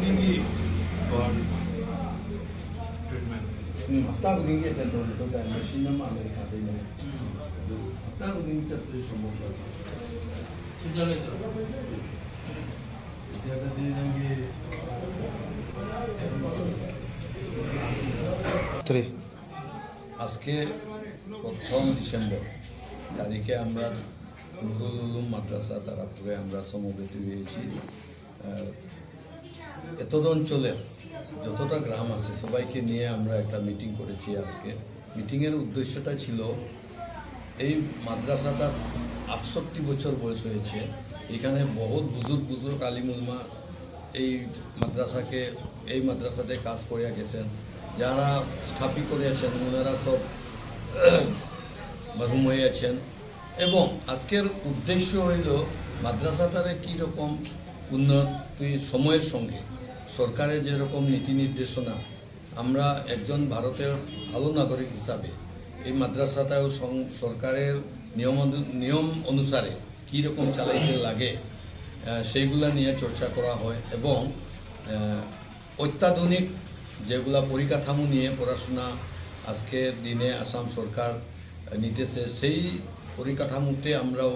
khudingi body treatment hafta khudingi attend to da machine ma le kha de ne hafta khudingi chat to sambhav kar sujale to jada de range 3 আজকে 1 December তারিখে আমরা নুরুল উলুম মাদ্রাসা তারাপুরে আমরা সমবেত হয়েছি। এতদ অঞ্চলের যতটা গ্রাম আছে সবাইকে নিয়ে আমরা একটা মিটিং করেছি। আজকে মিটিংয়ের উদ্দেশ্যটা ছিল এই মাদ্রাসাটা 68 বছর বয়স হয়েছে। এখানে বহুত বুজুর্গ আলিম উলমা এই মাদ্রাসাতে কাজ করে গেছেন। যারা স্থাপিত করেছেন ওনারা সব মরহুম হয়ে আছেন এবং আজকের উদ্দেশ্য হইল মাদ্রাসাটারে কীরকম উন্নতি সময়ের সঙ্গে সরকারের যেরকম নীতি নির্দেশনা আমরা একজন ভারতের ভালো নাগরিক হিসাবে এই মাদ্রাসাটাও সরকারের নিয়ম অনুসারে কীরকম চালাইতে লাগে সেইগুলা নিয়ে চর্চা করা হয় এবং অত্যাধুনিক যেগুলা পরিকাঠামো নিয়ে পড়াশোনা আজকের দিনে আসাম সরকার নিতেছে সেই পরিকাঠামোতে আমরাও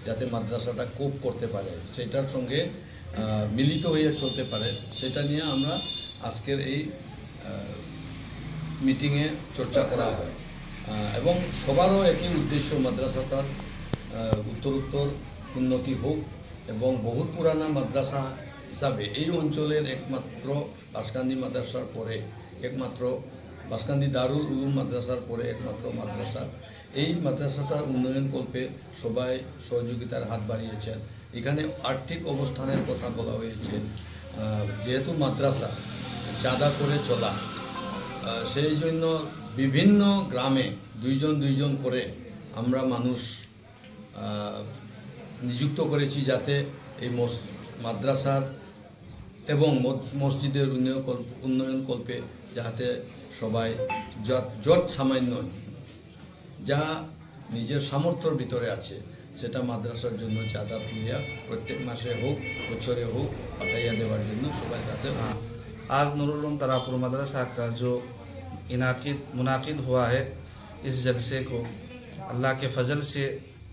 যাতে মাদ্রাসাটা কোপ করতে পারে সেটার সঙ্গে মিলিত হয়ে চলতে পারে সেটা নিয়ে আমরা আজকের এই মিটিংয়ে চর্চা করা হয় এবং সবারও একই উদ্দেশ্য মাদ্রাসাটার উত্তরোত্তর উন্নতি হোক এবং বহুত পুরানা মাদ্রাসা হিসাবে এই অঞ্চলের একমাত্র বাসকান্দি মাদ্রাসার পরে একমাত্র বাসকান্দি দারুল উলুম মাদ্রাসার পরে একমাত্র মাদ্রাসা। এই মাদ্রাসাটার উন্নয়ন কল্পে সবাই সহযোগিতার হাত বাড়িয়েছেন। এখানে আর্থিক অবস্থানের কথা বলা হয়েছে। যেহেতু মাদ্রাসা চাঁদা করে চলা সেই জন্য বিভিন্ন গ্রামে দুইজন করে আমরা মানুষ নিযুক্ত করেছি যাতে এই মাদ্রাসার এবং মসজিদের উন্নয়ন কল্পে যাতে সবাই যত সামান্য যা নিজের সামর্থ্যের ভিতরে আছে সেটা মাদ্রাসার জন্য চাঁদা তুলিয়া প্রত্যেক মাসে হোক বছরে হোক পাঠাইয়া দেওয়ার জন্য সবার কাছে। आज नूरुल उलूम तरापुर मदरसा का जो मुनाकिद हुआ है इस जलसे को अल्लाह के फजल से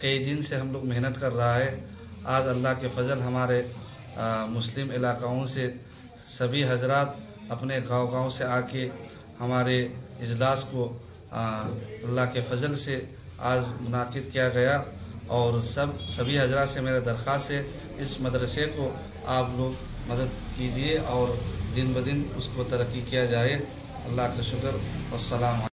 कई दिन से हम लोग मेहनत कर रहा है। आज अल्लाह के फजल हमारे मुस्लिम इलाकाओं से सभी हजरात अपने गांव से आके हमारे इजलास को अल्लाह के फजल से आज मुनाकिद किया गया और सभी हजरात से मेरा दरख्वास्त है इस मदरसे को आप लोग मदद कीजिए और दिन ब दिन उसको तरक्की किया जाए। अल्लाह का शुक्र। अस्सलाम।